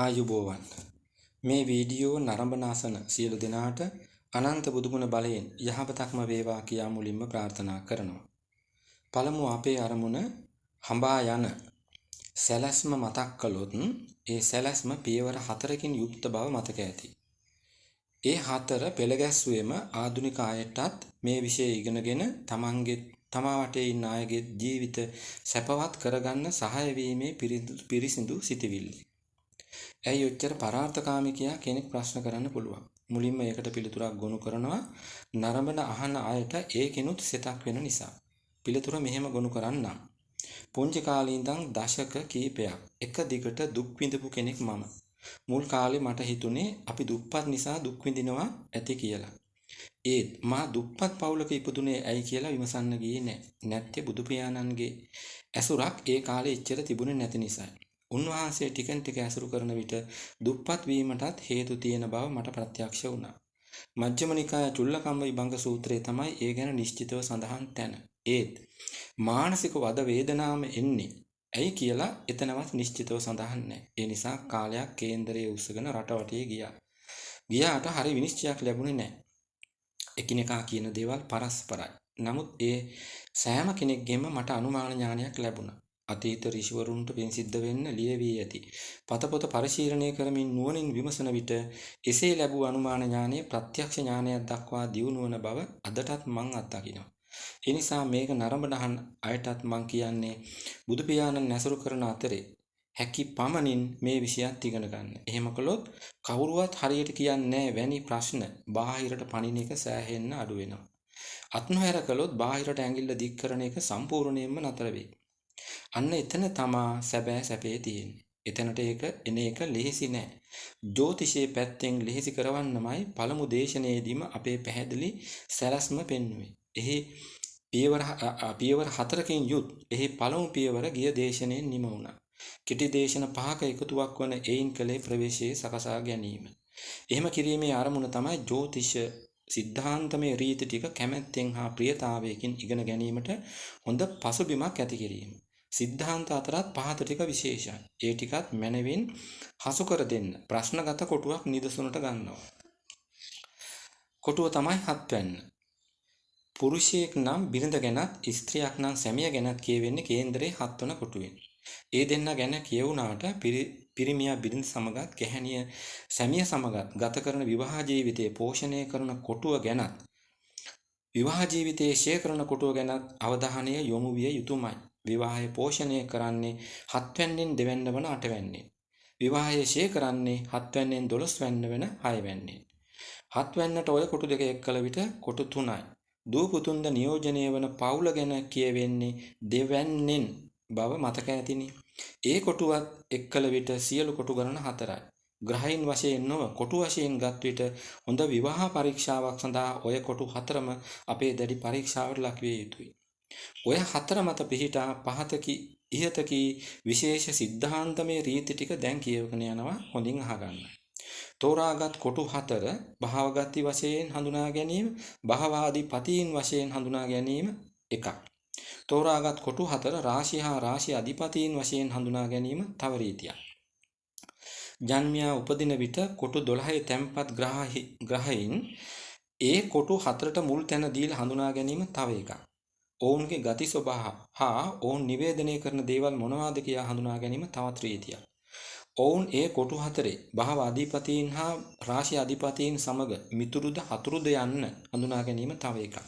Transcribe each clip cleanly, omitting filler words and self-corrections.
ආයුබෝවන් මේ වීඩියෝ නරඹන අසන සියලු දෙනාට අනන්ත බුදුගුණ බලයෙන් යහපතක්ම වේවා කියා මුලින්ම ප්‍රාර්ථනා කරනවා. පළමු අපේ අරමුණ හඹා යන සැලැස්ම මතක් කළොත් ඒ සැලැස්ම පියවර 4කින් යුක්ත බව මතක ඇති. ඒ 4 පෙළ ගැස්ුවේම ආධුනික අයටත් මේ විෂය ඉගෙනගෙන තමා වටේ ඉන්න අයගේ ජීවිත සැපවත් කරගන්න සහාය වීමේ පිරිසිදු සිටිවිල්ල. ඇයි ඔච්චර පරාර්ථකාමී කියා කෙනෙක් ප්‍රශ්න කරන්න පුළුවන්. මුලින්ම ඒකට පිළිතුරක් ගොනු කරනවා නරඹන අහන අයට ඒකිනුත් සිතක් වෙන නිසා. පිළිතුර මෙහෙම ගොනු කරන්නම්. පුංචි කාලේ ඉඳන් දශක කීපයක් එක දිගට දුක් විඳපු කෙනෙක් මම. මුල් කාලේ මට හිතුනේ අපි දුප්පත් නිසා දුක් විඳිනවා ඇති කියලා. ඒත් මා දුප්පත් පවුලක ඉපදුනේ ඇයි කියලා විමසන්න ගියේ නෑ. නැත්තේ බුදු පියාණන්ගේ ඇසුරක් ඒ කාලේ එච්චර තිබුණේ නැති නිසායි. උන්වහන්සේ ටිකෙන් ටික ඇසුරු කරන විට දුප්පත් වීමටත් හේතු තියෙන බව මට ප්‍රත්‍යක්ෂ වුණා. මජ්ක්‍ධිම නිකාය චුල්ලකම්ම විභංග සූත්‍රයේ තමයි ඒ ගැන නිශ්චිතව සඳහන් තැන. ඒත් මානසික වද වේදනාම එන්නේ ඇයි කියලා එතනවත් නිශ්චිතව සඳහන් නැහැ. ඒ නිසා කාලයක් කේන්දරයේ උස්සගෙන රටවටේ ගියා. ගියාට හරි විනිශ්චයක් ලැබුණේ නැහැ. එකිනෙකා කියන දේවල් පරස්පරයි. නමුත් ඒ සෑම කෙනෙක්ගෙම මට අනුමාන ඥානයක් ලැබුණා. අතීත ඍෂිවරුන්ට පින් සිද්ධ වෙන්න ලියවී ඇති. පතපොත පරිශීලනය කරමින් නුවණින් විමසන විට එසේ ලැබූ අනුමාන ඥානයේ ප්‍රත්‍යක්ෂ ඥානයක් දක්වා දියුණු වන බව අදටත් මං අත්දකිනවා. ඒ නිසා මේක නරඹන අයටත් මං කියන්නේ බුදු පියාණන් ඇසුරු කරන අතරේ හැකි පමණින් මේ විෂයත් ඉගෙන ගන්න. එහෙම කළොත් කවුරුවත් හරියට කියන්නේ නැහැ වැනි ප්‍රශ්න බාහිරට පණින එක සෑහෙන්න අඩු වෙනවා. අත්නොහැර කළොත් බාහිරට ඇඟිල්ල දික් කරන එක සම්පූර්ණයෙන්ම නතර වෙයි. අන්න එතන තමා සැබෑ සැපේ තියෙන්නේ. එතනට ඒක එන එක ලෙහෙසි නෑ. ජ්‍යොතිෂයේ පැත්තෙන් ලෙහෙසි කරවන්නමයි පළමු දේශනාවේදීම අපේ පැහැදිලි සැලැස්ම පෙන්වුවේ. එහි පියවර 4කින් යුත් එහි පළමු පියවර ගිය දේශනාවෙන් නිම වුණා. කෙටි දේශන 5ක එකතුවක් වන එයින් කලේ ප්‍රවේශයේ සකසා ගැනීම. එහෙම කිරීමේ ආරමුණ තමයි ජ්‍යොතිෂ සිද්ධාන්තමය රීති ටික කැමැත්තෙන් හා ප්‍රියතාවයකින් ඉගෙන ගැනීමට හොඳ පසුබිමක් ඇති කිරීම. සිද්ධාන්ත අතරත් පහත ටික විශේෂයි. ඒ ටිකත් මැනවින් හසු කර දෙන්න ප්‍රශ්නගත කොටුවක් නිදසුනට ගන්නවා. කොටුව තමයි 7 වැන්න. පුරුෂයෙක් නම් බිරිඳ ගැනත් ස්ත්‍රියක් නම් සැමියා ගැනත් කියවෙන්නේ කේන්දරයේ 7 වන කොටුවෙන්. ඒ දෙන්න ගැන කියවුණාට පිරිමියා බිරිඳ සමගත් ගැහැණිය සැමිය සමගත් ගත කරන විවාහ ජීවිතයේ පෝෂණය කරන කොටුව ගැනත් විවාහ ජීවිතයේ ෂේ කරන කොටුව ගැනත් අවධානය යොමු විය යුතුමයි. විවාහය පෝෂණය කරන්නේ 7 වැන්නෙන් 2 වැන්න වන 8 වැන්නෙන්. විවාහය ෂේ කරන්නේ 7 වැන්නෙන් 12 වැන්න වෙන 6 වැන්නෙන්. 7 වැන්නට ඔය කොටු දෙක එක්කල විට කොටු 3යි. දූ පුතුන්ද නියෝජනය වන පවුල ගැන කියවෙන්නේ දෙවැන්නෙන් බව මතක ඇතිනේ. ඒ කොටුවත් එක්කල විට සියලු කොටු ගණන 4යි. ග්‍රහයින් වශයෙන් නොව කොටු වශයෙන් ගත් විට හොඳ විවාහ පරීක්ෂාවක් සඳහා ඔය කොටු 4ම අපේ දැඩි පරීක්ෂාවට ලක් විය යුතුයි. ඔය 4 මත පිහිටා ඉහතකී විශේෂ සිද්ධාන්තමය රීති ටික දැන් කියවගෙන යනවා හොඳින් අහගන්න. තෝරාගත් කොටු 4 භාවගති වශයෙන් හඳුනා ගැනීම, භාවාදිපතීන් වශයෙන් හඳුනා ගැනීම එකක්. තෝරාගත් කොටු 4 රාශි හා රාශි අධිපතීන් වශයෙන් හඳුනා ගැනීම තව රීතියක්. ජන්මියා උපදින විට කොටු 12 තැන්පත් ග්‍රහයින් ඒ කොටු 4ට මුල් තැන දීලා හඳුනා ගැනීම තව එකක්. ඔවුන්ගේ ගති ස්වභාව හා ඔවුන් නිවේදනය කරන දේවල් මොනවාද කියා හඳුනා ගැනීම තවත් රීතියක්. ඔවුන් ඒ කොටු 4 භව අධිපතීන් හා රාශි අධිපතීන් සමග මිතුරුද හතුරුද යන්න හඳුනා ගැනීම තව එකක්.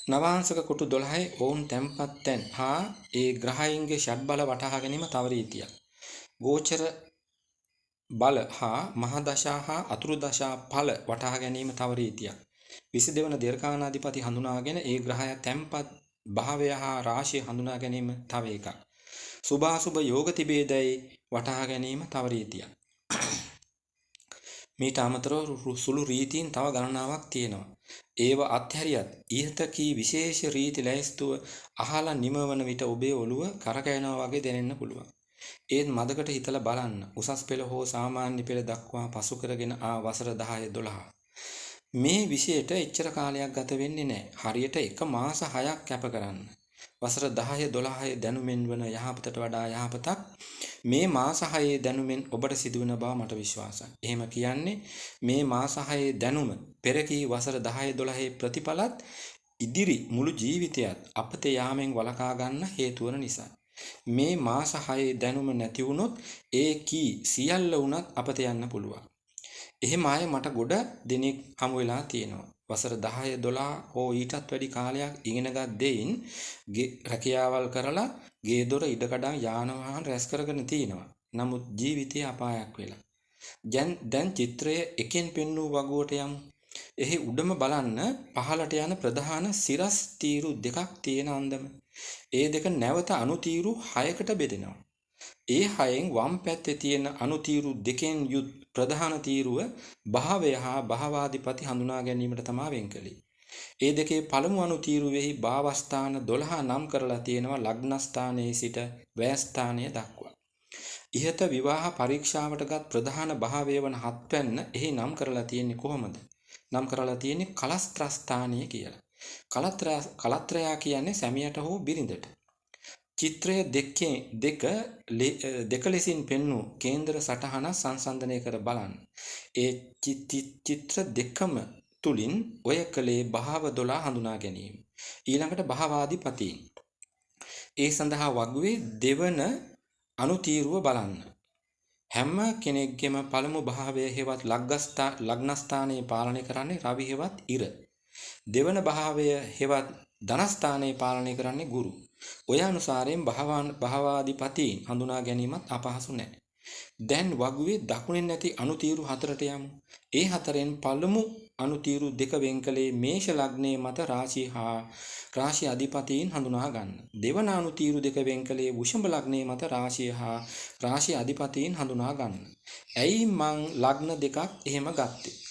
නවාංශක කොටු 12 ඔවුන් තැන්පත් තැන් හා ඒ ග්‍රහයින්ගේ ෂඩ් බල වටහා ගැනීම තව රීතියක්. ගෝචර බල හා මහදශා හා අතුරු දශා ඵල වටහා ගැනීම තව රීතියක්. 22 වන දීර්ඝානාධිපති හඳුනාගෙන ඒ ග්‍රහය තැන්පත් භාවය හා රාශිය හඳුනා ගැනීම තව එකක්. සුභාසුභ යෝග තිබේදයි වටහා ගැනීම තව රීතියක්. මීට අමතරව සුළු රීතීන් තව ගණනාවක් තියෙනවා. ඒව අත්හැරියත් ඉහතකී විශේෂ රීති ලැයිස්තුව අහලා නිමවන විට ඔබේ ඔළුව කරකැවෙනවා වගේ දැනෙන්න පුළුවන්. ඒත් මදකට හිතලා බලන්න. උසස් පෙළ හෝ සාමාන්‍ය පෙළ දක්වා පසු කරගෙන වසර 10 12. මේ විෂයට එච්චර කාලයක් ගත වෙන්නේ නැහැ. හරියට 1 මාස 6ක් කැප කරන්න. වසර 10 12 දැනුමෙන් වන යහපතට වඩා යහපතක් මේ මාස 6 දැනුමෙන් ඔබට සිදුවෙන බව මට විශ්වාසයි. එහෙම කියන්නේ මේ මාස 6 දැනුම පෙරකී වසර 10 12 ප්‍රතිඵලත් ඉදිරි මුළු ජීවිතයත් අපතේ යාමෙන් වළකා ගන්න හේතු වන නිසා. මේ මාස 6 දැනුම නැති වුණොත් ඒ කී සියල්ල වුණත් අපතේ යන්න පුළුවන්. එහෙම අය මට ගොඩ දෙනෙක් හමු වෙලා තියෙනවා. වසර 10 12 හෝ ඊටත් වැඩි කාලයක් ඉගෙනගත් දෙයින් රැකියාවල් කරලා ගේ දොර ඉඩකඩම් යාන වාහන රැස් කරගෙන තිනවා. නමුත් ජීවිතේ අපායක් වෙලා. දැන් චිත්‍රය එකෙන් පෙන්වූ වගුවට යමු. එහි උඩම බලන්න පහළට යන ප්‍රධාන සිරස් තීරු දෙකක් තියෙන අන්දම. ඒ දෙක නැවත අනුතීරු 6කට බෙදෙනවා. ඒ 6න් වම් පැත්තේ තියෙන අනුතීරු දෙකෙන් යුත් ප්‍රධාන තීරුව භාවය හා භාවාධිපති හඳුනා ගැනීමට තමයි වෙන් කළේ. ඒ දෙකේ පළමු අනුතීරුවේහි භාවස්ථාන 12 නම් කරලා තියෙනවා ලග්නස්ථානයේ සිට වැයස්ථානය දක්වා. ඉහත විවාහ පරීක්ෂාවටගත් ප්‍රධාන භාවය වන හත්වැන්න එහි නම් කරලා තියෙන්නේ කොහොමද? නම් කරලා තියෙන්නේ කලස්ත්‍රස්ථානය කියලා. කලත්‍රයා කියන්නේ සැමියට හෝ බිරිඳට. චිත්‍රය දෙක ලෙසින් පෙන්වූ කේන්දර සටහන සංසන්දනය කර බලන්න. ඒ චිත්‍ර දෙකම තුලින් ඔය කලේ භාව 12 හඳුනා ගැනීම. ඊළඟට භාවාධිපතීන්. ඒ සඳහා වගුවේ දෙවන අනුතීරුව බලන්න. හැම කෙනෙක්ගේම පළමු භාවය හේවත් ලග්නස්ථානයේ පාලනය කරන්නේ රවි හේවත් ඉර. දෙවන භාවය හේවත් ධනස්ථානයේ පාලනය කරන්නේ ගුරු. ඔය අනුසාරයෙන් භාවාධිපතීන් හඳුනා ගැනීමත් අපහසු නැහැ. දැන් වගුවේ දකුණෙන් නැති අනුතීරු 4ට යමු. ඒ 4න් පළමු අනුතීරු දෙක වෙන් කළේ මේෂ ලග්නයේ මත රාශි අධිපතීන් හඳුනා ගන්න. දෙවන අනුතීරු දෙක වෙන් කළේ වෘෂභ ලග්නයේ මත රාශිය හා රාශි අධිපතීන් හඳුනා ගන්න. ඇයි මං ලග්න දෙකක් එහෙම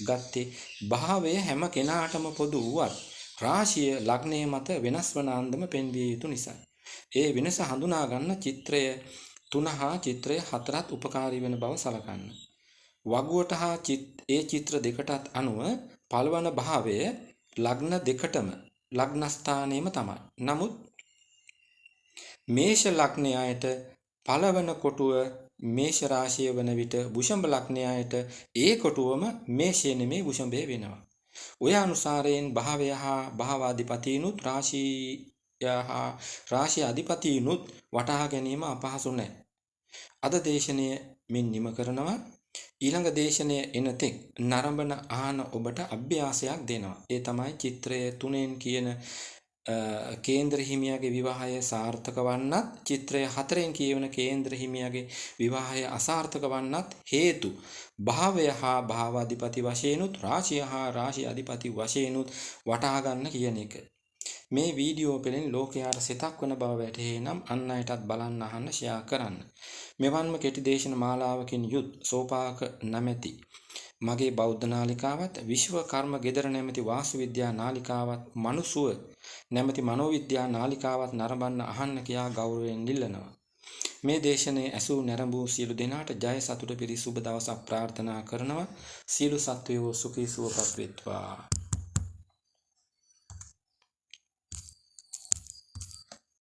ගත්තේ? භාවය හැම කෙනාටම පොදු වුවත් රාශිය ලග්නයේ මත වෙනස් වන අන්දම පෙන්විය යුතු නිසා. ඒ වෙනස හඳුනා ගන්න චිත්‍රය 3 හා චිත්‍රය 4ත් උපකාරී වෙන බව සලකන්න. වගුවට හා ඒ චිත්‍ර දෙකටත් අනුව පළවන භාවය ලග්න දෙකටම ලග්නස්ථානයේම තමයි. නමුත් මේෂ ලග්නයට පළවන කොටුව මේෂ රාශිය වන විට වෘෂභ ලග්නයට ඒ කොටුවම මේෂය නෙමේ වෘෂභය වෙනවා. ඔය අනුසාරයෙන් භාවය හා භාවාධිපතීනුත් රාශි අධිපතීනුත් වටහා ගැනීම අපහසු නැහැ. අද දේශනය මින් නිම කරනවා. ඊළඟ දේශනය එනතෙක් නරඹන ආහන ඔබට අභ්‍යාසයක් දෙනවා. ඒ තමයි චිත්‍රය 3න් කියන කේන්ද්‍ර හිමියාගේ විවාහය සාර්ථක වන්නත් චිත්‍රය 4න් කියවන කේන්ද්‍ර හිමියාගේ විවාහය අසාර්ථක වන්නත් හේතු භාවය හා භාවාධිපති වශයෙන්ුත් රාශිය හා රාශි අධිපති වශයෙන්ුත් වටහා ගන්න කියන එක. මේ වීඩියෝ පෙළෙන් ලෝකයාට සිතක් වන බව වැටහේ නම් අන් අයටත් බලන්න අහන්න ෂෙයා කරන්න. මෙවන්ම කෙටි දේශන මාලාවකින් යුත් සෝපාක නැමැති මගේ බෞද්ධ නාලිකාවත් විශ්ව කර්ම ගෙදර නැමැති වාස්තු විද්‍යා නාලිකාවත් මනුසුව නැමැති මනෝවිද්‍යා නාලිකාවත් නරඹන්න අහන්න කියා ගෞරවයෙන් ඉල්ලනවා. මේ දේශනයේ ඇසූ නැරඹූ සියලු දෙනාට ජය සතුට පිරි සුබ දවසක් ප්‍රාර්ථනා කරනවා. සියලු සත්වයෝ සුඛී සුවපත් වෙත්වා.